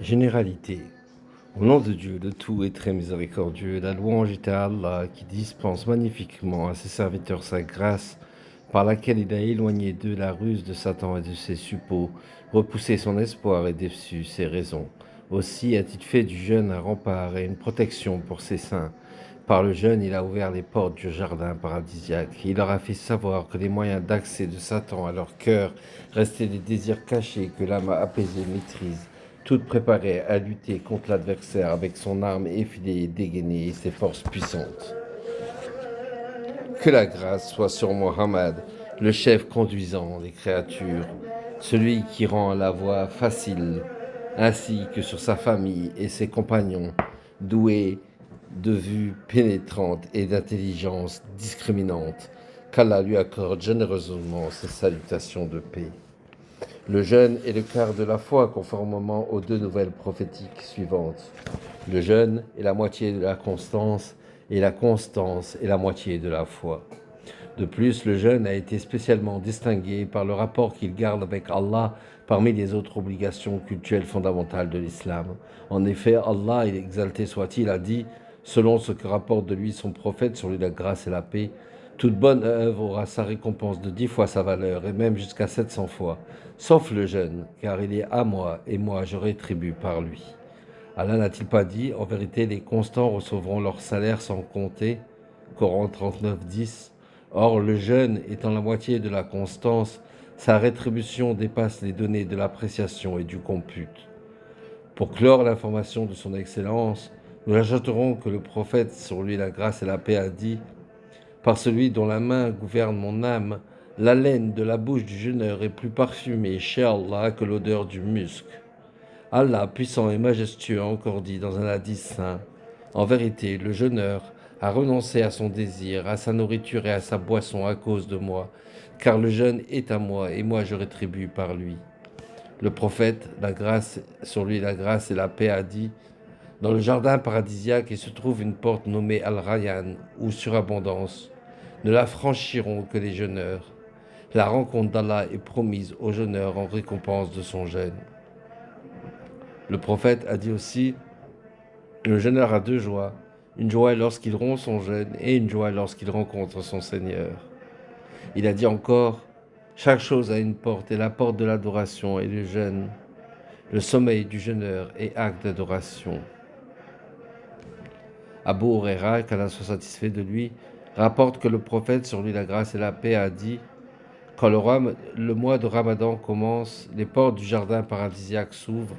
Généralité. Au nom de Dieu, le tout est très miséricordieux, la louange est à Allah qui dispense magnifiquement à ses serviteurs sa grâce, par laquelle il a éloigné d'eux la ruse de Satan et de ses suppôts, repoussé son espoir et déçu ses raisons. Aussi a-t-il fait du jeûne un rempart et une protection pour ses saints. Par le jeûne, il a ouvert les portes du jardin paradisiaque. Il leur a fait savoir que les moyens d'accès de Satan à leur cœur restaient des désirs cachés que l'âme apaisée maîtrise, toute préparée à lutter contre l'adversaire avec son arme effilée et dégainée et ses forces puissantes. Que la grâce soit sur Mohammed, le chef conduisant les créatures, celui qui rend la voie facile, ainsi que sur sa famille et ses compagnons, doués de vue pénétrante et d'intelligence discriminante, qu'Allah lui accorde généreusement ses salutations de paix. Le jeûne est le quart de la foi conformément aux deux nouvelles prophétiques suivantes. Le jeûne est la moitié de la constance et la constance est la moitié de la foi. De plus, le jeûne a été spécialement distingué par le rapport qu'il garde avec Allah parmi les autres obligations cultuelles fondamentales de l'islam. En effet, Allah, exalté soit-il, a dit, selon ce que rapporte de lui son prophète sur lui la grâce et la paix, toute bonne œuvre aura sa récompense de 10 fois sa valeur, et même jusqu'à 700 fois, sauf le jeûne, car il est à moi, et moi je rétribue par lui. Allah n'a-t-il pas dit, en vérité, les constants recevront leur salaire sans compter, Coran 39, 10. Or, le jeûne étant la moitié de la constance, sa rétribution dépasse les données de l'appréciation et du compute. Pour clore l'information de son excellence, nous ajouterons que le prophète, sur lui la grâce et la paix, a dit « Par celui dont la main gouverne mon âme, l'haleine de la bouche du jeûneur est plus parfumée chez Allah que l'odeur du musc. » Allah, puissant et majestueux, a encore dit dans un hadith saint « En vérité, le jeûneur a renoncé à son désir, à sa nourriture et à sa boisson à cause de moi, car le jeûne est à moi et moi je rétribue par lui. » Le prophète, la grâce sur lui la grâce et la paix, a dit « Dans le jardin paradisiaque, il se trouve une porte nommée Al-Rayyan, ou surabondance. Ne la franchiront que les jeûneurs. La rencontre d'Allah est promise au jeûneur en récompense de son jeûne. » Le prophète a dit aussi « Le jeûneur a deux joies, une joie lorsqu'il rompt son jeûne et une joie lorsqu'il rencontre son Seigneur. » Il a dit encore « Chaque chose a une porte et la porte de l'adoration est le jeûne. Le sommeil du jeûneur est acte d'adoration. » Abu Huraira, qu'Allah soit satisfait de lui, rapporte que le prophète, sur lui la grâce et la paix, a dit « Quand le mois de Ramadan commence, les portes du jardin paradisiaque s'ouvrent,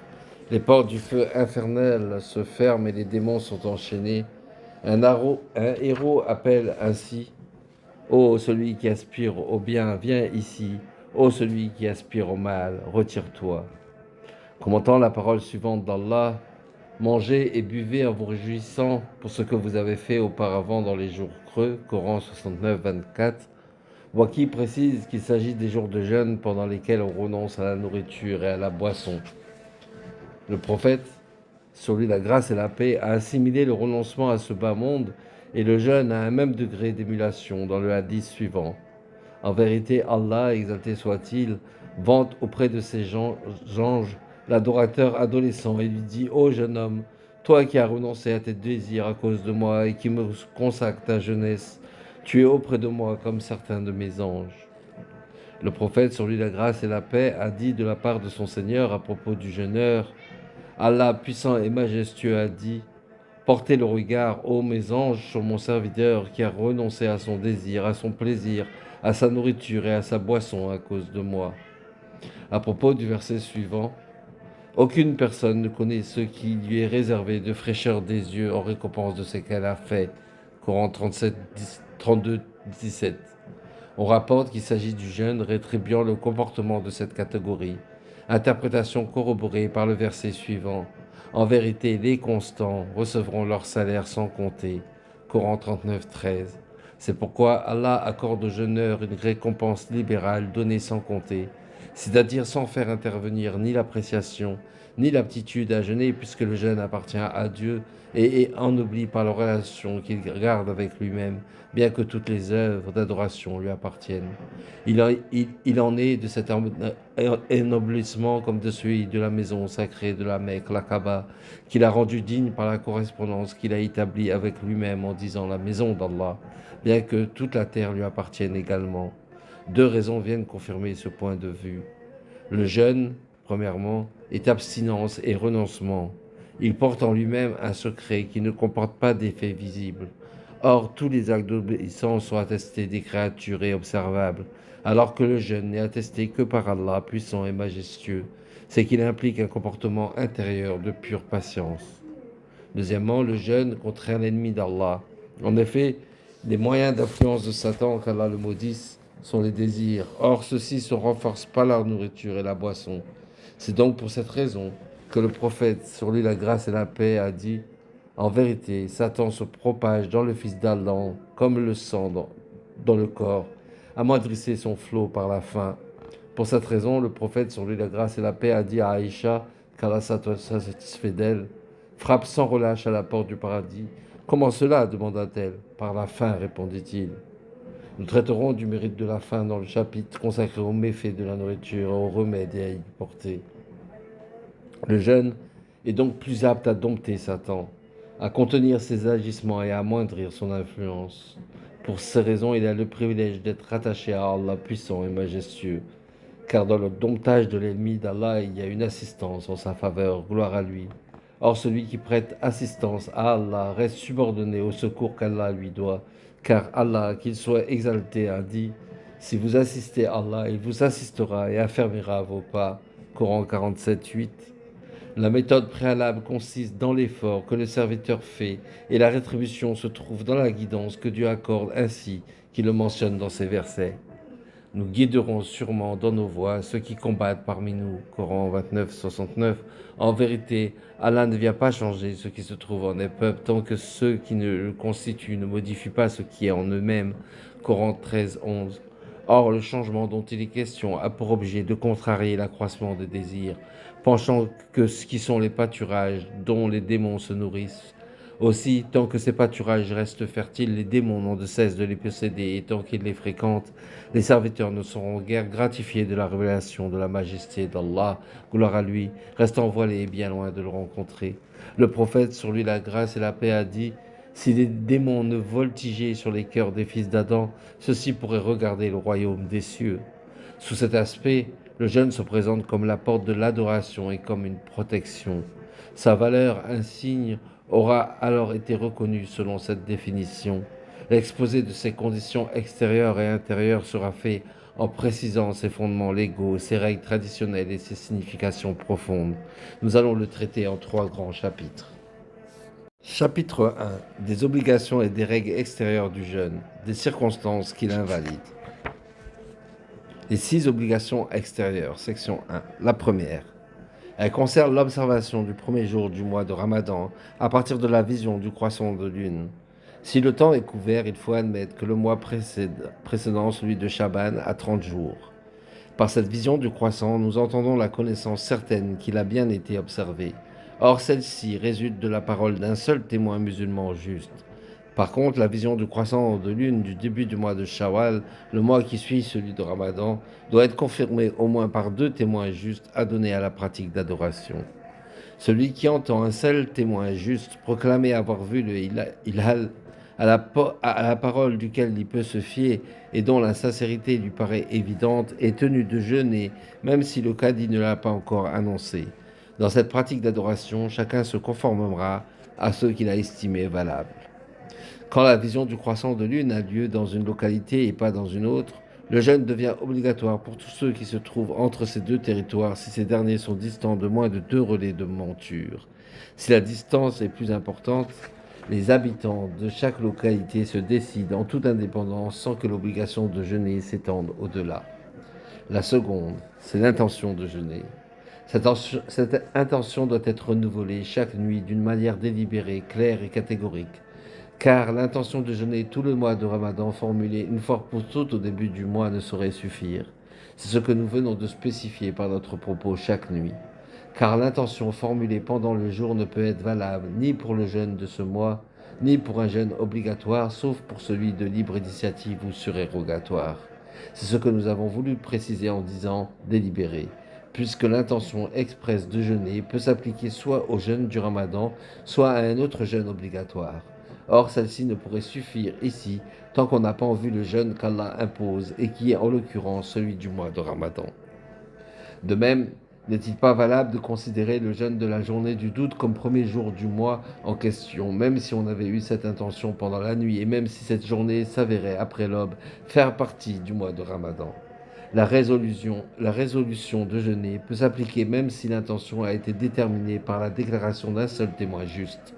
les portes du feu infernal se ferment et les démons sont enchaînés. Un héros appelle ainsi « Ô celui qui aspire au bien, viens ici. Ô celui qui aspire au mal, retire-toi. » Commentant la parole suivante d'Allah, « Mangez et buvez en vous réjouissant pour ce que vous avez fait auparavant dans les jours creux, Coran 69, 24. Waki précise qu'il s'agit des jours de jeûne pendant lesquels on renonce à la nourriture et à la boisson. Le prophète, sur lui la grâce et la paix, a assimilé le renoncement à ce bas monde et le jeûne à un même degré d'émulation dans le hadith suivant. En vérité, Allah, exalté soit-il, vante auprès de ses anges l'adorateur adolescent et lui dit « Ô jeune homme, toi qui as renoncé à tes désirs à cause de moi et qui me consacres ta jeunesse, tu es auprès de moi comme certains de mes anges. » Le prophète, sur lui la grâce et la paix, a dit de la part de son Seigneur à propos du jeûneur « Allah, puissant et majestueux, a dit « Portez le regard, ô mes anges, sur mon serviteur qui a renoncé à son désir, à son plaisir, à sa nourriture et à sa boisson à cause de moi. » À propos du verset suivant, « Aucune personne ne connaît ce qui lui est réservé de fraîcheur des yeux en récompense de ce qu'elle a fait. » Coran 32, 17. On rapporte qu'il s'agit du jeûne rétribuant le comportement de cette catégorie. Interprétation corroborée par le verset suivant. « En vérité, les constants recevront leur salaire sans compter. » Coran 39, 13. C'est pourquoi Allah accorde aux jeûneurs une récompense libérale donnée sans compter, c'est-à-dire sans faire intervenir ni l'appréciation, ni l'aptitude à jeûner, puisque le jeûne appartient à Dieu et est ennobli par la relation qu'il garde avec lui-même, bien que toutes les œuvres d'adoration lui appartiennent. Il en est de cet ennoblissement comme de celui de la maison sacrée de la Mecque, la Kaaba, qu'il a rendu digne par la correspondance qu'il a établie avec lui-même en disant la maison d'Allah, bien que toute la terre lui appartienne également. Deux raisons viennent confirmer ce point de vue. Le jeûne, premièrement, est abstinence et renoncement. Il porte en lui-même un secret qui ne comporte pas d'effet visible. Or, tous les actes d'obéissance sont attestés des créatures et observables, alors que le jeûne n'est attesté que par Allah, puissant et majestueux. C'est qu'il implique un comportement intérieur de pure patience. Deuxièmement, le jeûne contraint l'ennemi d'Allah. En effet, les moyens d'influence de Satan, qu'Allah le maudisse, sont les désirs. Or, ceux-ci se renforcent par la nourriture et la boisson. C'est donc pour cette raison que le prophète, sur lui la grâce et la paix, a dit « En vérité, Satan se propage dans le Fils d'Allah comme le sang dans le corps, amoindrissez son flot par la faim. » Pour cette raison, le prophète, sur lui la grâce et la paix, a dit à Aïcha, qu'Allah soit satisfait d'elle, « Frappe sans relâche à la porte du paradis. » « Comment cela ?» demanda-t-elle. « Par la faim, répondit-il. Nous traiterons du mérite de la faim dans le chapitre consacré aux méfaits de la nourriture et aux remèdes à y porter. Le jeûne est donc plus apte à dompter Satan, à contenir ses agissements et à amoindrir son influence. Pour ces raisons, il a le privilège d'être attaché à Allah puissant et majestueux, car dans le domptage de l'ennemi d'Allah, il y a une assistance en sa faveur, gloire à lui. Or, celui qui prête assistance à Allah reste subordonné au secours qu'Allah lui doit, car Allah, qu'il soit exalté, a dit « Si vous assistez à Allah, il vous assistera et affermira vos pas. » Coran 47, 8. La méthode préalable consiste dans l'effort que le serviteur fait et la rétribution se trouve dans la guidance que Dieu accorde ainsi qu'il le mentionne dans ces versets. Nous guiderons sûrement dans nos voies ceux qui combattent parmi nous. Coran 29, 69. En vérité, Allah ne vient pas changer ce qui se trouve en des peuples tant que ceux qui le constituent ne modifient pas ce qui est en eux-mêmes. Coran 13, 11. Or, le changement dont il est question a pour objet de contrarier l'accroissement des désirs, penchant que ce qui sont les pâturages dont les démons se nourrissent. Aussi, tant que ces pâturages restent fertiles, les démons n'ont de cesse de les posséder, et tant qu'ils les fréquentent, les serviteurs ne seront guère gratifiés de la révélation de la majesté d'Allah, gloire à lui, restant voilés et bien loin de le rencontrer. Le prophète, sur lui la grâce et la paix, a dit « Si les démons ne voltigeaient sur les cœurs des fils d'Adam, ceux-ci pourraient regarder le royaume des cieux. » Sous cet aspect, le jeûne se présente comme la porte de l'adoration et comme une protection. Sa valeur insigne aura alors été reconnu selon cette définition. L'exposé de ses conditions extérieures et intérieures sera fait en précisant ses fondements légaux, ses règles traditionnelles et ses significations profondes. Nous allons le traiter en 3 grands chapitres. Chapitre 1. Des obligations et des règles extérieures du jeûne, des circonstances qui l'invalident. Les 6 obligations extérieures, section 1. La première. Elle concerne l'observation du premier jour du mois de Ramadan à partir de la vision du croissant de lune. Si le temps est couvert, il faut admettre que le mois précédent, celui de Chaban, a 30 jours. Par cette vision du croissant, nous entendons la connaissance certaine qu'il a bien été observé. Or, celle-ci résulte de la parole d'un seul témoin musulman juste. Par contre, la vision du croissant de lune du début du mois de Shawwal, le mois qui suit celui de Ramadan, doit être confirmée au moins par 2 témoins justes adonnés à la pratique d'adoration. Celui qui entend un seul témoin juste proclamer avoir vu le hilal à la parole duquel il peut se fier et dont la sincérité lui paraît évidente est tenu de jeûner, même si le cadi ne l'a pas encore annoncé. Dans cette pratique d'adoration, chacun se conformera à ce qu'il a estimé valable. Quand la vision du croissant de lune a lieu dans une localité et pas dans une autre, le jeûne devient obligatoire pour tous ceux qui se trouvent entre ces 2 territoires si ces derniers sont distants de moins de 2 relais de monture. Si la distance est plus importante, les habitants de chaque localité se décident en toute indépendance sans que l'obligation de jeûner s'étende au-delà. La seconde, c'est l'intention de jeûner. Cette intention doit être renouvelée chaque nuit d'une manière délibérée, claire et catégorique. Car l'intention de jeûner tout le mois de Ramadan formulée une fois pour toutes au début du mois ne saurait suffire. C'est ce que nous venons de spécifier par notre propos chaque nuit. car l'intention formulée pendant le jour ne peut être valable ni pour le jeûne de ce mois, ni pour un jeûne obligatoire, sauf pour celui de libre initiative ou surérogatoire. C'est ce que nous avons voulu préciser en disant délibéré, puisque l'intention expresse de jeûner peut s'appliquer soit au jeûne du Ramadan, soit à un autre jeûne obligatoire. Or, celle-ci ne pourrait suffire ici tant qu'on n'a pas en vue le jeûne qu'Allah impose et qui est en l'occurrence celui du mois de Ramadan. De même, n'est-il pas valable de considérer le jeûne de la journée du doute comme premier jour du mois en question, même si on avait eu cette intention pendant la nuit et même si cette journée s'avérait après l'aube faire partie du mois de Ramadan? La résolution de jeûner peut s'appliquer même si l'intention a été déterminée par la déclaration d'un seul témoin juste.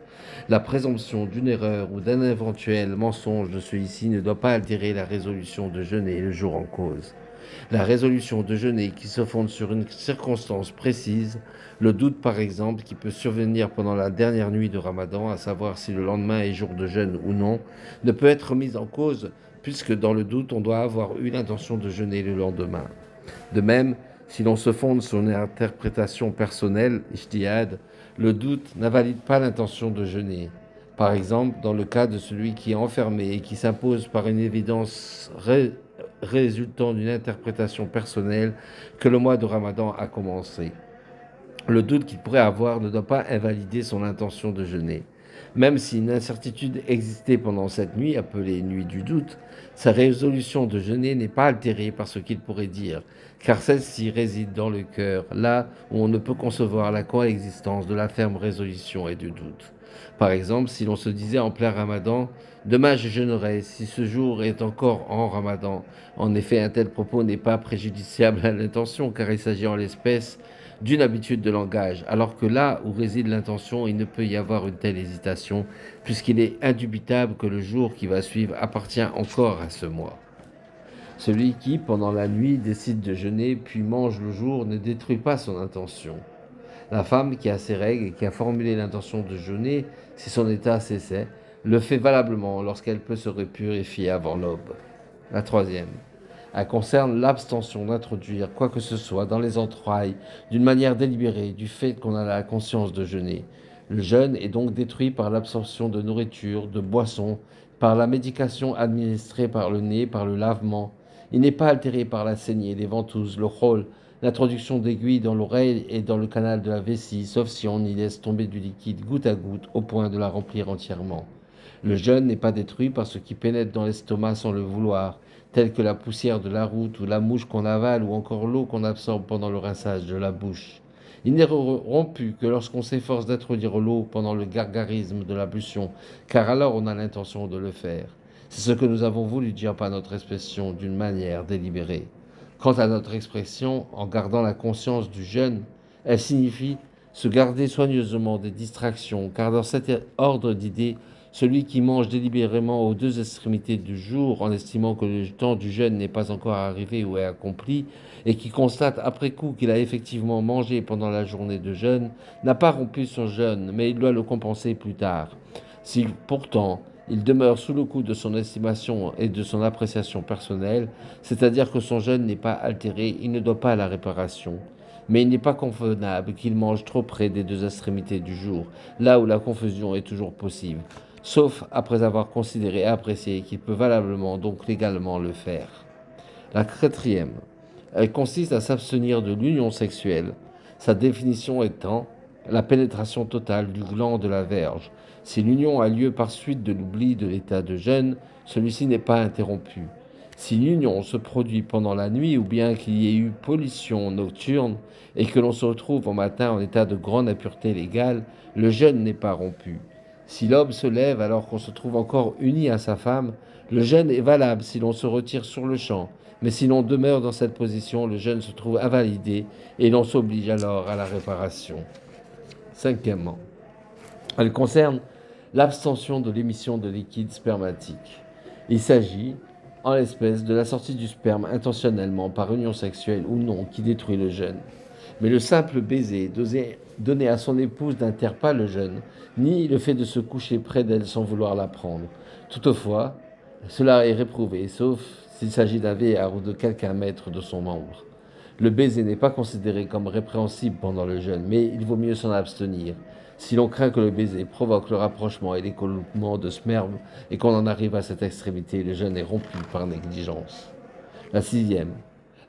La présomption d'une erreur ou d'un éventuel mensonge de celui-ci ne doit pas altérer la résolution de jeûner le jour en cause. La résolution de jeûner qui se fonde sur une circonstance précise, le doute par exemple qui peut survenir pendant la dernière nuit de Ramadan, à savoir si le lendemain est jour de jeûne ou non, ne peut être mise en cause puisque dans le doute on doit avoir eu l'intention de jeûner le lendemain. De même, si l'on se fonde sur une interprétation personnelle, ijtihad, le doute n'invalide pas l'intention de jeûner. Par exemple, dans le cas de celui qui est enfermé et qui s'impose par une évidence résultant d'une interprétation personnelle que le mois de Ramadan a commencé. Le doute qu'il pourrait avoir ne doit pas invalider son intention de jeûner. Même si une incertitude existait pendant cette nuit, appelée nuit du doute, sa résolution de jeûner n'est pas altérée par ce qu'il pourrait dire, car celle-ci réside dans le cœur, là où on ne peut concevoir la coexistence de la ferme résolution et du doute. Par exemple, si l'on se disait en plein Ramadan, demain je jeûnerai si ce jour est encore en Ramadan. En effet, un tel propos n'est pas préjudiciable à l'intention, car il s'agit en l'espèce d'une habitude de langage, alors que là où réside l'intention, il ne peut y avoir une telle hésitation, puisqu'il est indubitable que le jour qui va suivre appartient encore à ce mois. Celui qui, pendant la nuit, décide de jeûner, puis mange le jour, ne détruit pas son intention. La femme qui a ses règles et qui a formulé l'intention de jeûner, si son état cessait, le fait valablement lorsqu'elle peut se purifier avant l'aube. La troisième. Elle concerne l'abstention d'introduire quoi que ce soit dans les entrailles d'une manière délibérée du fait qu'on a la conscience de jeûner. Le jeûne est donc détruit par l'absorption de nourriture, de boissons, par la médication administrée par le nez, par le lavement. Il n'est pas altéré par la saignée, les ventouses, le khol, l'introduction d'aiguilles dans l'oreille et dans le canal de la vessie, sauf si on y laisse tomber du liquide goutte à goutte au point de la remplir entièrement. Le jeûne n'est pas détruit par ce qui pénètre dans l'estomac sans le vouloir, tel que la poussière de la route ou la mouche qu'on avale ou encore l'eau qu'on absorbe pendant le rinçage de la bouche. Il n'est rompu que lorsqu'on s'efforce d'introduire l'eau pendant le gargarisme de l'ablution, car alors on a l'intention de le faire. C'est ce que nous avons voulu dire par notre expression d'une manière délibérée. Quant à notre expression, en gardant la conscience du jeûne, elle signifie se garder soigneusement des distractions, car dans cet ordre d'idées, celui qui mange délibérément aux deux extrémités du jour, en estimant que le temps du jeûne n'est pas encore arrivé ou est accompli, et qui constate après coup qu'il a effectivement mangé pendant la journée de jeûne, n'a pas rompu son jeûne, mais il doit le compenser plus tard. Si pourtant il demeure sous le coup de son estimation et de son appréciation personnelle, c'est-à-dire que son jeûne n'est pas altéré, il ne doit pas à la réparation. Mais il n'est pas convenable qu'il mange trop près des deux extrémités du jour, là où la confusion est toujours possible, sauf après avoir considéré et apprécié qu'il peut valablement, donc légalement, le faire. La quatrième, elle consiste à s'abstenir de l'union sexuelle, sa définition étant la pénétration totale du gland de la verge. Si l'union a lieu par suite de l'oubli de l'état de jeûne, celui-ci n'est pas interrompu. Si l'union se produit pendant la nuit ou bien qu'il y ait eu pollution nocturne et que l'on se retrouve au matin en état de grande impureté légale, le jeûne n'est pas rompu. Si l'homme se lève alors qu'on se trouve encore uni à sa femme, le jeûne est valable si l'on se retire sur le champ, mais si l'on demeure dans cette position, le jeûne se trouve invalidé et l'on s'oblige alors à la réparation. Cinquièmement, elle concerne l'abstention de l'émission de liquide spermatique. Il s'agit, en l'espèce, de la sortie du sperme intentionnellement par union sexuelle ou non qui détruit le jeûne. Mais le simple baiser donné à son épouse n'altère pas le jeûne, ni le fait de se coucher près d'elle sans vouloir la prendre. Toutefois, cela est réprouvé, sauf s'il s'agit d'un vieillard ou de quelqu'un maître de son membre. Le baiser n'est pas considéré comme répréhensible pendant le jeûne, mais il vaut mieux s'en abstenir. Si l'on craint que le baiser provoque le rapprochement et l'écoulement de sperme et qu'on en arrive à cette extrémité, le jeûne est rompu par négligence. La sixième,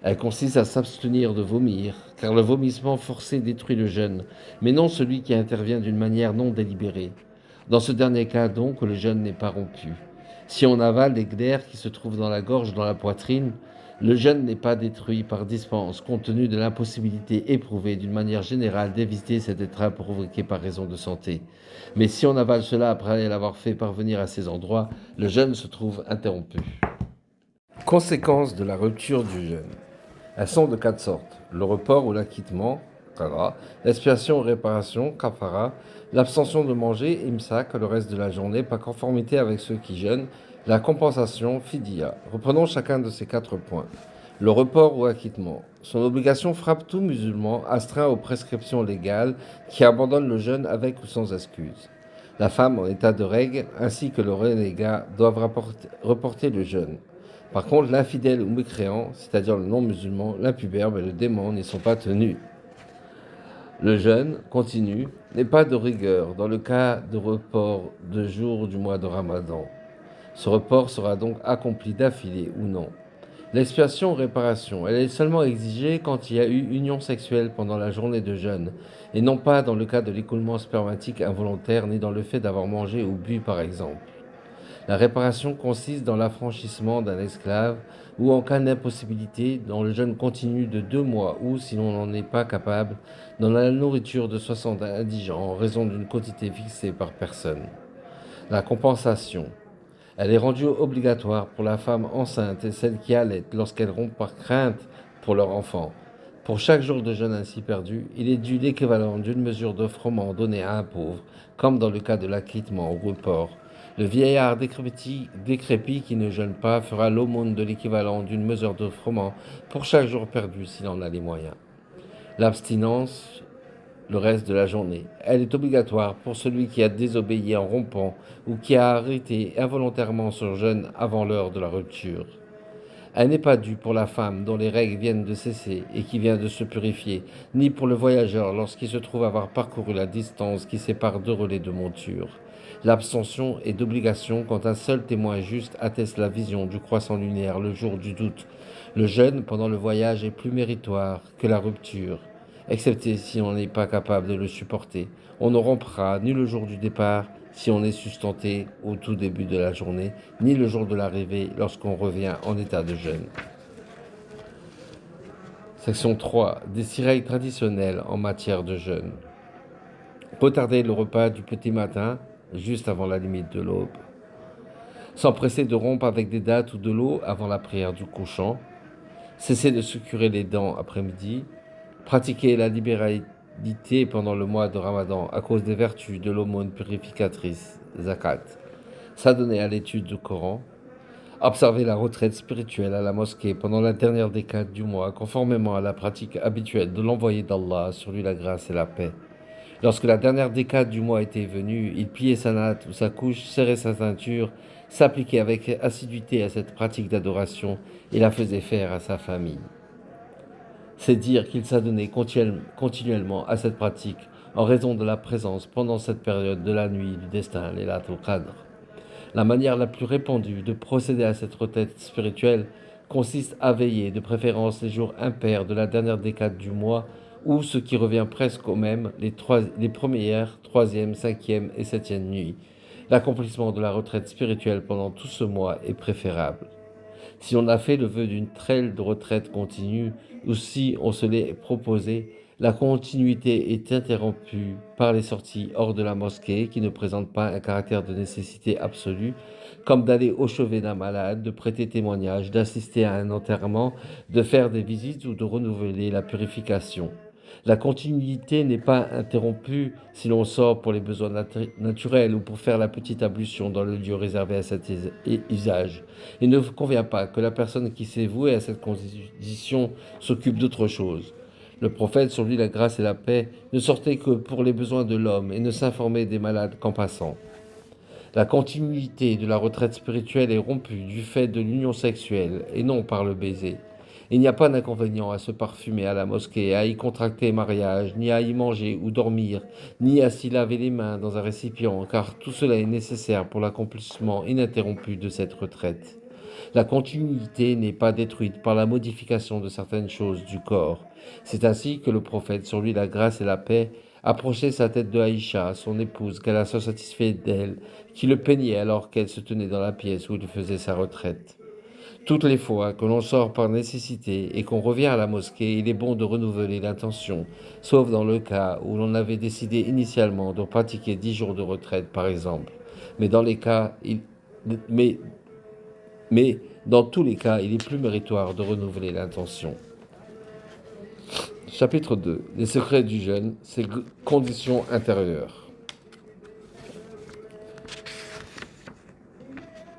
elle consiste à s'abstenir de vomir, car le vomissement forcé détruit le jeûne, mais non celui qui intervient d'une manière non délibérée. Dans ce dernier cas donc, le jeûne n'est pas rompu. Si on avale les glaires qui se trouvent dans la gorge, dans la poitrine, le jeûne n'est pas détruit par dispense, compte tenu de l'impossibilité éprouvée d'une manière générale d'éviter cette étreinte provoquée par raison de santé. Mais si on avale cela après l'avoir fait parvenir à ces endroits, le jeûne se trouve interrompu. Conséquences de la rupture du jeûne. Elles sont de 4 sortes: le report ou l'acquittement, qara, l'expiation ou réparation, kafara, l'abstention de manger, imsak, le reste de la journée, par conformité avec ceux qui jeûnent, la compensation, fidia. Reprenons chacun de ces 4 points. Le report ou acquittement. Son obligation frappe tout musulman astreint aux prescriptions légales qui abandonne le jeûne avec ou sans excuse. La femme en état de règle ainsi que le renégat doivent reporter le jeûne. Par contre, l'infidèle ou mécréant, c'est-à-dire le non-musulman, l'impubère et le démon n'y sont pas tenus. Le jeûne continu n'est pas de rigueur dans le cas de report de jour du mois de Ramadan. Ce report sera donc accompli d'affilée ou non. L'expiation ou réparation, elle est seulement exigée quand il y a eu union sexuelle pendant la journée de jeûne, et non pas dans le cas de l'écoulement spermatique involontaire ni dans le fait d'avoir mangé ou bu par exemple. La réparation consiste dans l'affranchissement d'un esclave ou en cas d'impossibilité dans le jeûne continu de 2 mois ou, si l'on n'en est pas capable, dans la nourriture de 60 indigents en raison d'une quantité fixée par personne. La compensation. Elle est rendue obligatoire pour la femme enceinte et celle qui allait lorsqu'elles rompent par crainte pour leur enfant. Pour chaque jour de jeûne ainsi perdu, il est dû l'équivalent d'une mesure de froment donnée à un pauvre, comme dans le cas de l'acquittement au report. Le vieillard décrépit qui ne jeûne pas fera l'aumône de l'équivalent d'une mesure de froment pour chaque jour perdu s'il en a les moyens. L'abstinence, le reste de la journée. Elle est obligatoire pour celui qui a désobéi en rompant ou qui a arrêté involontairement son jeûne avant l'heure de la rupture. Elle n'est pas due pour la femme dont les règles viennent de cesser et qui vient de se purifier, ni pour le voyageur lorsqu'il se trouve avoir parcouru la distance qui sépare deux relais de monture. L'abstention est d'obligation quand un seul témoin juste atteste la vision du croissant lunaire le jour du doute. Le jeûne pendant le voyage est plus méritoire que la rupture, excepté si on n'est pas capable de le supporter. On ne rompra ni le jour du départ, si on est sustenté au tout début de la journée, ni le jour de l'arrivée lorsqu'on revient en état de jeûne. Section 3. Des 6 règles traditionnelles en matière de jeûne. Retarder le repas du petit matin, juste avant la limite de l'aube. S'empresser de rompre avec des dattes ou de l'eau avant la prière du couchant. Cesser de se curer les dents après-midi. Pratiquer la libéralité pendant le mois de Ramadan à cause des vertus de l'aumône purificatrice, zakat. S'adonner à l'étude du Coran. Observer la retraite spirituelle à la mosquée pendant la dernière décade du mois, conformément à la pratique habituelle de l'envoyé d'Allah, sur lui la grâce et la paix. Lorsque la dernière décade du mois était venue, il pliait sa natte ou sa couche, serrait sa ceinture, s'appliquait avec assiduité à cette pratique d'adoration et la faisait faire à sa famille. C'est dire qu'il s'adonnait continuellement à cette pratique en raison de la présence pendant cette période de la nuit du destin, Laylatul Qadr. La manière la plus répandue de procéder à cette retraite spirituelle consiste à veiller, de préférence les jours impairs de la dernière décade du mois, ou ce qui revient presque au même, les premières, troisième, cinquième et septième nuits. L'accomplissement de la retraite spirituelle pendant tout ce mois est préférable. Si on a fait le vœu d'une telle retraite continue, ou si on se l'est proposé, la continuité est interrompue par les sorties hors de la mosquée qui ne présentent pas un caractère de nécessité absolue, comme d'aller au chevet d'un malade, de prêter témoignage, d'assister à un enterrement, de faire des visites ou de renouveler la purification. La continuité n'est pas interrompue si l'on sort pour les besoins naturels ou pour faire la petite ablution dans le lieu réservé à cet usage. Il ne convient pas que la personne qui s'est vouée à cette condition s'occupe d'autre chose. Le prophète, sur lui la grâce et la paix, ne sortait que pour les besoins de l'homme et ne s'informait des malades qu'en passant. La continuité de la retraite spirituelle est rompue du fait de l'union sexuelle et non par le baiser. Il n'y a pas d'inconvénient à se parfumer à la mosquée, à y contracter mariage, ni à y manger ou dormir, ni à s'y laver les mains dans un récipient, car tout cela est nécessaire pour l'accomplissement ininterrompu de cette retraite. La continuité n'est pas détruite par la modification de certaines choses du corps. C'est ainsi que le prophète, sur lui la grâce et la paix, approchait sa tête de Aïcha, son épouse, qu'elle a se satisfait d'elle, qui le peignait alors qu'elle se tenait dans la pièce où il faisait sa retraite. Toutes les fois que l'on sort par nécessité et qu'on revient à la mosquée, il est bon de renouveler l'intention, sauf dans le cas où l'on avait décidé initialement de pratiquer 10 jours de retraite, par exemple. Mais dans les cas, mais, mais dans tous les cas, il est plus méritoire de renouveler l'intention. Chapitre 2. Les secrets du jeûne, ses conditions intérieures.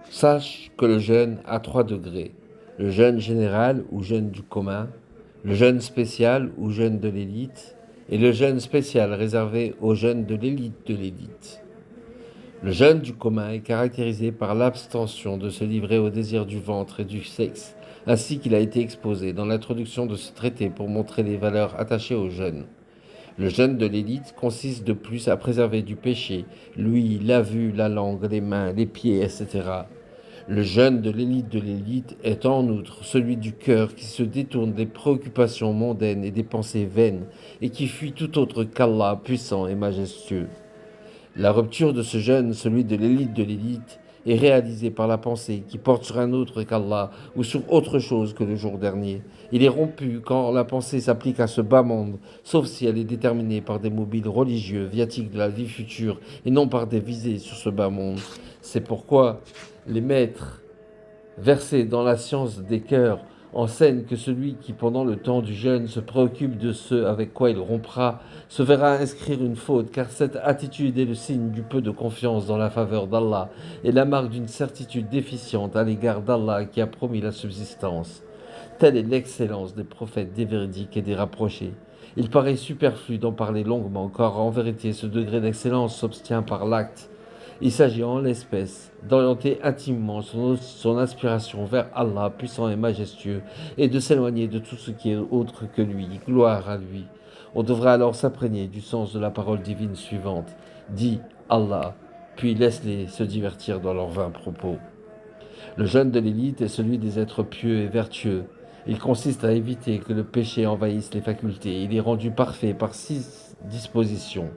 Sache que le jeûne a 3 degrés. Le jeûne général ou jeûne du commun, le jeûne spécial ou jeûne de l'élite, et le jeûne spécial réservé au jeûne de l'élite de l'élite. Le jeûne du commun est caractérisé par l'abstention de se livrer au désir du ventre et du sexe, ainsi qu'il a été exposé dans l'introduction de ce traité pour montrer les valeurs attachées au jeûne. Le jeûne de l'élite consiste de plus à préserver du péché, l'ouïe, la vue, la langue, les mains, les pieds, etc. Le jeûne de l'élite est en outre celui du cœur qui se détourne des préoccupations mondaines et des pensées vaines et qui fuit tout autre qu'Allah puissant et majestueux. La rupture de ce jeûne, celui de l'élite, est réalisée par la pensée qui porte sur un autre qu'Allah ou sur autre chose que le jour dernier. Il est rompu quand la pensée s'applique à ce bas monde, sauf si elle est déterminée par des mobiles religieux, viatiques de la vie future, et non par des visées sur ce bas monde. C'est pourquoi les maîtres versés dans la science des cœurs enseignent que celui qui, pendant le temps du jeûne, se préoccupe de ce avec quoi il rompra, se verra inscrire une faute, car cette attitude est le signe du peu de confiance dans la faveur d'Allah et la marque d'une certitude déficiente à l'égard d'Allah qui a promis la subsistance. Telle est l'excellence des prophètes, des véridiques et des rapprochés. Il paraît superflu d'en parler longuement, car en vérité ce degré d'excellence s'obtient par l'acte. Il s'agit en l'espèce d'orienter intimement son inspiration vers Allah, puissant et majestueux, et de s'éloigner de tout ce qui est autre que lui. Gloire à lui. On devrait alors s'imprégner du sens de la parole divine suivante. Dis Allah, puis laisse-les se divertir dans leurs vains propos. Le jeûne de l'élite est celui des êtres pieux et vertueux. Il consiste à éviter que le péché envahisse les facultés. Il est rendu parfait par 6 dispositions.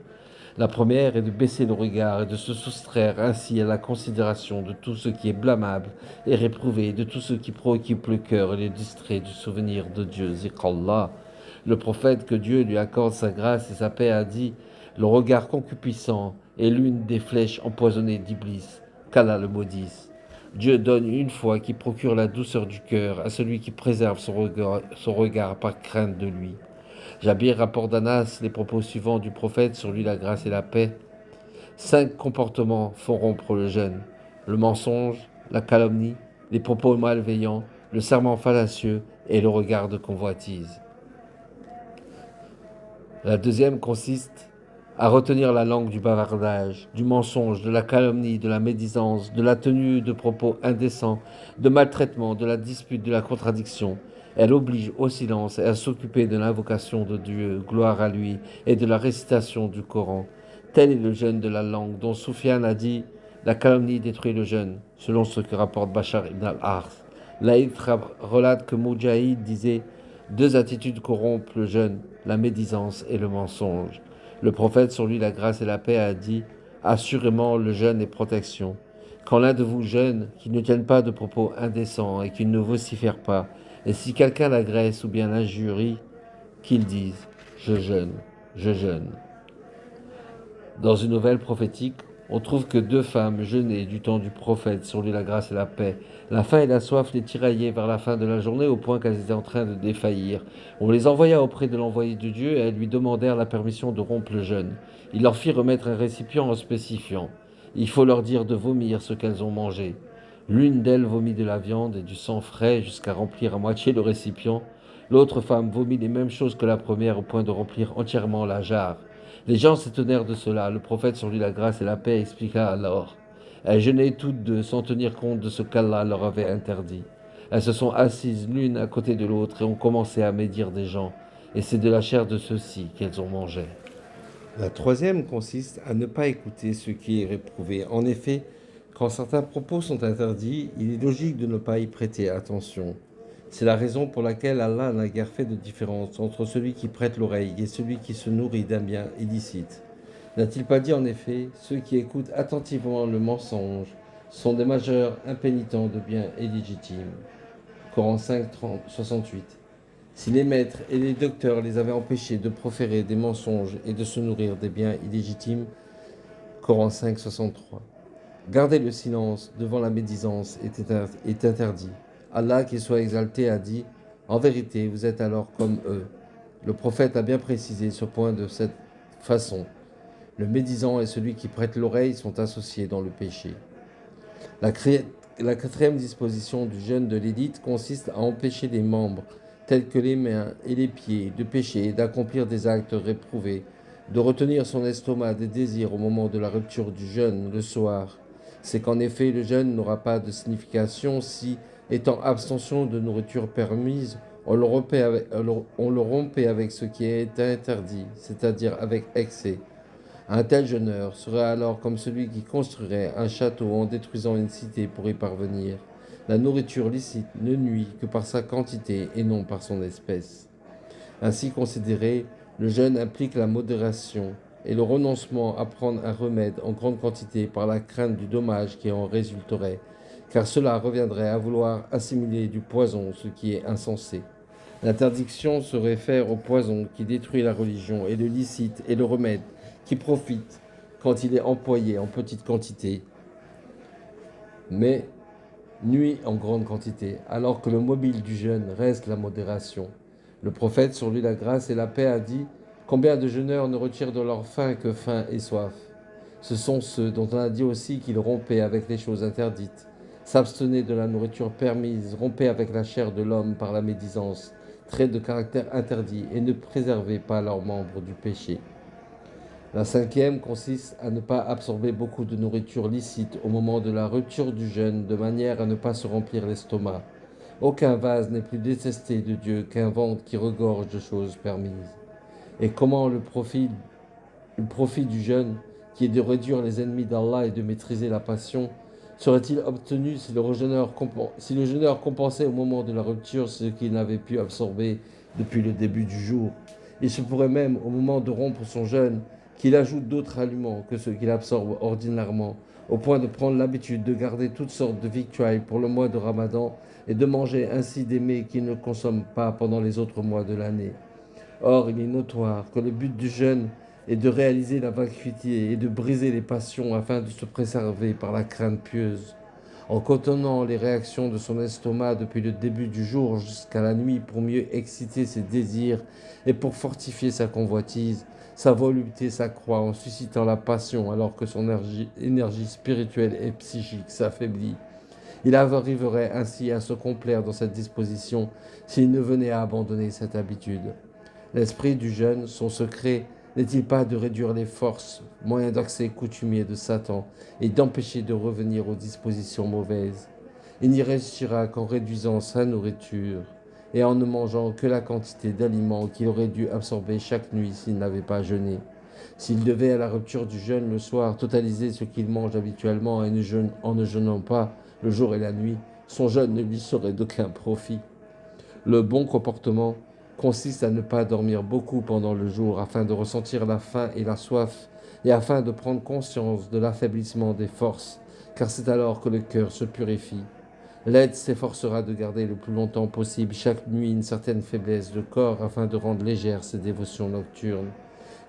La première est de baisser le regard et de se soustraire ainsi à la considération de tout ce qui est blâmable et réprouvé, de tout ce qui préoccupe le cœur et les distrait du souvenir de Dieu. Zikrallah. Le prophète, que Dieu lui accorde sa grâce et sa paix, a dit « Le regard concupiscent est l'une des flèches empoisonnées d'Iblis, qu'Allah le maudisse. » Dieu donne une foi qui procure la douceur du cœur à celui qui préserve son regard par crainte de lui. Jabir rapporte d'Anas les propos suivants du prophète, sur lui la grâce et la paix. 5 comportements font rompre le jeûne: le mensonge, la calomnie, les propos malveillants, le serment fallacieux et le regard de convoitise. La deuxième consiste à retenir la langue du bavardage, du mensonge, de la calomnie, de la médisance, de la tenue de propos indécents, de maltraitement, de la dispute, de la contradiction. Elle oblige au silence et à s'occuper de l'invocation de Dieu, gloire à lui, et de la récitation du Coran. Tel est le jeûne de la langue, dont Soufiane a dit « La calomnie détruit le jeûne », selon ce que rapporte Bachar ibn al-Harth. Laïd relate que Moujahid disait « 2 attitudes corrompent le jeûne, la médisance et le mensonge ». Le prophète, sur lui la grâce et la paix, a dit « Assurément, le jeûne est protection. Quand l'un de vous jeûne, qu'il ne tienne pas de propos indécents et qu'il ne vocifère pas, et si quelqu'un l'agresse ou bien l'injurie, qu'il dise « Je jeûne, je jeûne ». Dans une nouvelle prophétique, on trouve que 2 femmes jeûnaient du temps du prophète, sur lui la grâce et la paix. La faim et la soif les tiraillaient vers la fin de la journée au point qu'elles étaient en train de défaillir. On les envoya auprès de l'envoyé de Dieu et elles lui demandèrent la permission de rompre le jeûne. Il leur fit remettre un récipient en spécifiant « Il faut leur dire de vomir ce qu'elles ont mangé ». L'une d'elles vomit de la viande et du sang frais jusqu'à remplir à moitié le récipient. L'autre femme vomit les mêmes choses que la première au point de remplir entièrement la jarre. Les gens s'étonnèrent de cela. Le prophète, sur lui la grâce et la paix, expliqua alors. Elles jeûnaient toutes 2 sans tenir compte de ce qu'Allah leur avait interdit. Elles se sont assises l'une à côté de l'autre et ont commencé à médire des gens, et c'est de la chair de ceux-ci qu'elles ont mangé. La troisième consiste à ne pas écouter ce qui est réprouvé. En effet, quand certains propos sont interdits, il est logique de ne pas y prêter attention. C'est la raison pour laquelle Allah n'a guère fait de différence entre celui qui prête l'oreille et celui qui se nourrit d'un bien illicite. N'a-t-il pas dit en effet, ceux qui écoutent attentivement le mensonge sont des majeurs impénitents de biens illégitimes. Coran 5, 30, 68. Si les maîtres et les docteurs les avaient empêchés de proférer des mensonges et de se nourrir des biens illégitimes, Coran 5, 63. Garder le silence devant la médisance est interdit. Allah, qu'il soit exalté, a dit « En vérité, vous êtes alors comme eux ». Le prophète a bien précisé ce point de cette façon. Le médisant et celui qui prête l'oreille sont associés dans le péché. La quatrième disposition du jeûne de l'élite consiste à empêcher les membres, tels que les mains et les pieds, de pécher et d'accomplir des actes réprouvés, de retenir son estomac des désirs au moment de la rupture du jeûne le soir. C'est qu'en effet le jeûne n'aura pas de signification si, étant abstention de nourriture permise, on le rompait avec ce qui est interdit, c'est-à-dire avec excès. Un tel jeûneur serait alors comme celui qui construirait un château en détruisant une cité pour y parvenir. La nourriture licite ne nuit que par sa quantité et non par son espèce. Ainsi considéré, le jeûne implique la modération et le renoncement à prendre un remède en grande quantité par la crainte du dommage qui en résulterait, car cela reviendrait à vouloir assimiler du poison, ce qui est insensé. L'interdiction se réfère au poison qui détruit la religion et le licite et le remède qui profite quand il est employé en petite quantité, mais nuit en grande quantité, alors que le mobile du jeûne reste la modération. Le prophète, sur lui la grâce et la paix, a dit « Combien de jeûneurs ne retirent de leur faim que faim et soif ?» Ce sont ceux dont on a dit aussi qu'ils rompaient avec les choses interdites, s'abstenaient de la nourriture permise, rompaient avec la chair de l'homme par la médisance, trait de caractère interdit, et ne préservaient pas leurs membres du péché. La cinquième consiste à ne pas absorber beaucoup de nourriture licite au moment de la rupture du jeûne, de manière à ne pas se remplir l'estomac. Aucun vase n'est plus détesté de Dieu qu'un ventre qui regorge de choses permises. Et comment le profit du jeûne, qui est de réduire les ennemis d'Allah et de maîtriser la passion, serait-il obtenu si le jeûneur compensait au moment de la rupture ce qu'il n'avait pu absorber depuis le début du jour? Il se pourrait même, au moment de rompre son jeûne, qu'il ajoute d'autres aliments que ceux qu'il absorbe ordinairement, au point de prendre l'habitude de garder toutes sortes de victuailles pour le mois de Ramadan et de manger ainsi des mets qu'il ne consomme pas pendant les autres mois de l'année. Or, il est notoire que le but du jeûne est de réaliser la vacuité et de briser les passions afin de se préserver par la crainte pieuse. En contenant les réactions de son estomac depuis le début du jour jusqu'à la nuit pour mieux exciter ses désirs et pour fortifier sa convoitise, sa volupté s'accroît en suscitant la passion alors que son énergie spirituelle et psychique s'affaiblit. Il arriverait ainsi à se complaire dans cette disposition s'il ne venait à abandonner cette habitude. L'esprit du jeûne, son secret, n'est-il pas de réduire les forces, moyen d'accès coutumier de Satan, et d'empêcher de revenir aux dispositions mauvaises? Il n'y réussira qu'en réduisant sa nourriture et en ne mangeant que la quantité d'aliments qu'il aurait dû absorber chaque nuit s'il n'avait pas jeûné. S'il devait, à la rupture du jeûne le soir, totaliser ce qu'il mange habituellement en ne jeûnant pas le jour et la nuit, son jeûne ne lui serait d'aucun profit. Le bon comportement consiste à ne pas dormir beaucoup pendant le jour afin de ressentir la faim et la soif et afin de prendre conscience de l'affaiblissement des forces, car c'est alors que le cœur se purifie. L'aide s'efforcera de garder le plus longtemps possible chaque nuit une certaine faiblesse de corps afin de rendre légères ses dévotions nocturnes.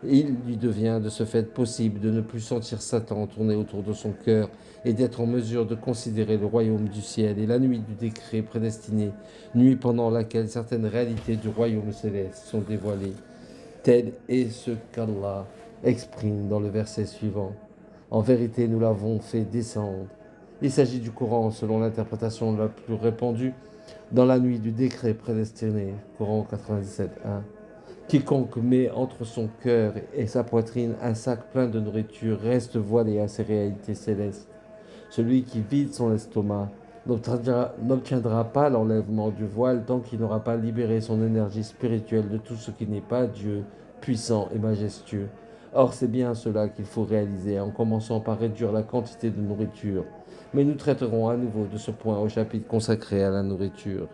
Il lui devient de ce fait possible de ne plus sentir Satan tourner autour de son cœur et d'être en mesure de considérer le royaume du ciel et la nuit du décret prédestiné, nuit pendant laquelle certaines réalités du royaume céleste sont dévoilées. Tel est ce qu'Allah exprime dans le verset suivant. En vérité, nous l'avons fait descendre. Il s'agit du Coran selon l'interprétation la plus répandue dans la nuit du décret prédestiné, Coran 97.1. Quiconque met entre son cœur et sa poitrine un sac plein de nourriture reste voilé à ses réalités célestes. Celui qui vide son estomac n'obtiendra pas l'enlèvement du voile tant qu'il n'aura pas libéré son énergie spirituelle de tout ce qui n'est pas Dieu, puissant et majestueux. Or, c'est bien cela qu'il faut réaliser en commençant par réduire la quantité de nourriture. Mais nous traiterons à nouveau de ce point au chapitre consacré à la nourriture.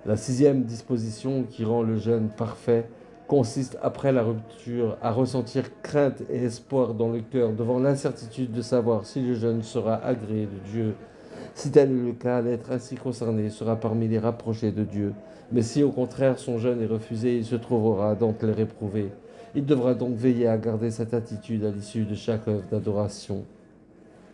La sixième disposition qui rend le jeûne parfait consiste, après la rupture, à ressentir crainte et espoir dans le cœur devant l'incertitude de savoir si le jeûne sera agréé de Dieu. Si tel est le cas, l'être ainsi concerné sera parmi les rapprochés de Dieu. Mais si au contraire son jeûne est refusé, il se trouvera donc les réprouvés. Il devra donc veiller à garder cette attitude à l'issue de chaque œuvre d'adoration.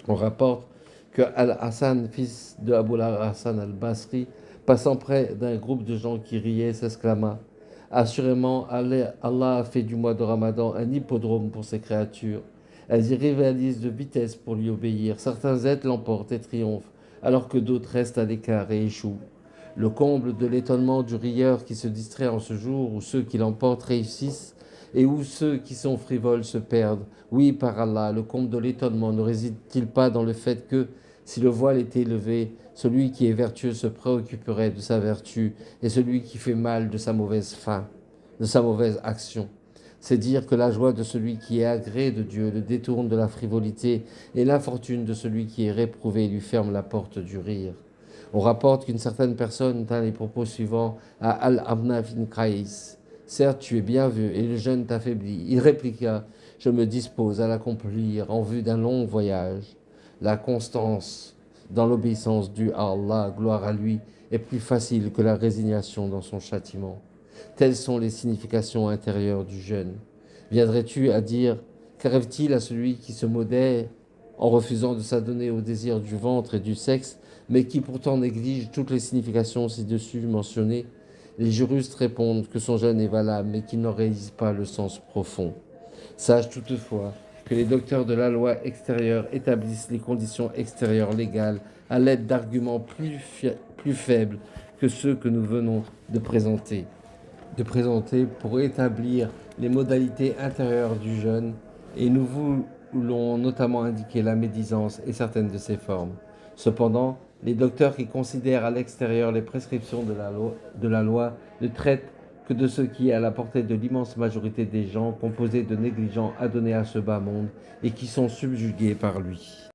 On rapporte que Al-Hassan, fils de Abu al-Hassan al-Basri, passant près d'un groupe de gens qui riaient, s'exclama: Assurément, Allah a fait du mois de Ramadan un hippodrome pour ses créatures. Elles y rivalisent de vitesse pour lui obéir. Certains êtres l'emportent et triomphent, alors que d'autres restent à l'écart et échouent. Le comble de l'étonnement du rieur qui se distrait en ce jour où ceux qui l'emportent réussissent et où ceux qui sont frivoles se perdent. Oui, par Allah, le comble de l'étonnement ne réside-t-il pas dans le fait que, si le voile était levé, celui qui est vertueux se préoccuperait de sa vertu et celui qui fait mal de sa mauvaise fin, de sa mauvaise action. C'est dire que la joie de celui qui est agréé de Dieu le détourne de la frivolité et l'infortune de celui qui est réprouvé lui ferme la porte du rire. On rapporte qu'une certaine personne tint les propos suivants à Al-Abna bin Qais. Certes, tu es bien vu et le jeûne t'affaiblit. Il répliqua: Je me dispose à l'accomplir en vue d'un long voyage. La constance dans l'obéissance due à Allah, gloire à lui, est plus facile que la résignation dans son châtiment. Telles sont les significations intérieures du jeûne. Viendrais-tu à dire: Qu'arrive-t-il à celui qui se modère en refusant de s'adonner aux désirs du ventre et du sexe, mais qui pourtant néglige toutes les significations ci-dessus mentionnées? Les juristes répondent que son jeûne est valable, mais qu'ils n'en réalisent pas le sens profond. Sache toutefois que les docteurs de la loi extérieure établissent les conditions extérieures légales à l'aide d'arguments plus faibles que ceux que nous venons de présenter pour établir les modalités intérieures du jeûne, et nous voulons notamment indiquer la médisance et certaines de ses formes. Cependant, les docteurs qui considèrent à l'extérieur les prescriptions de la loi ne traitent que de ce qui est à la portée de l'immense majorité des gens composés de négligents adonnés à ce bas monde et qui sont subjugués par lui.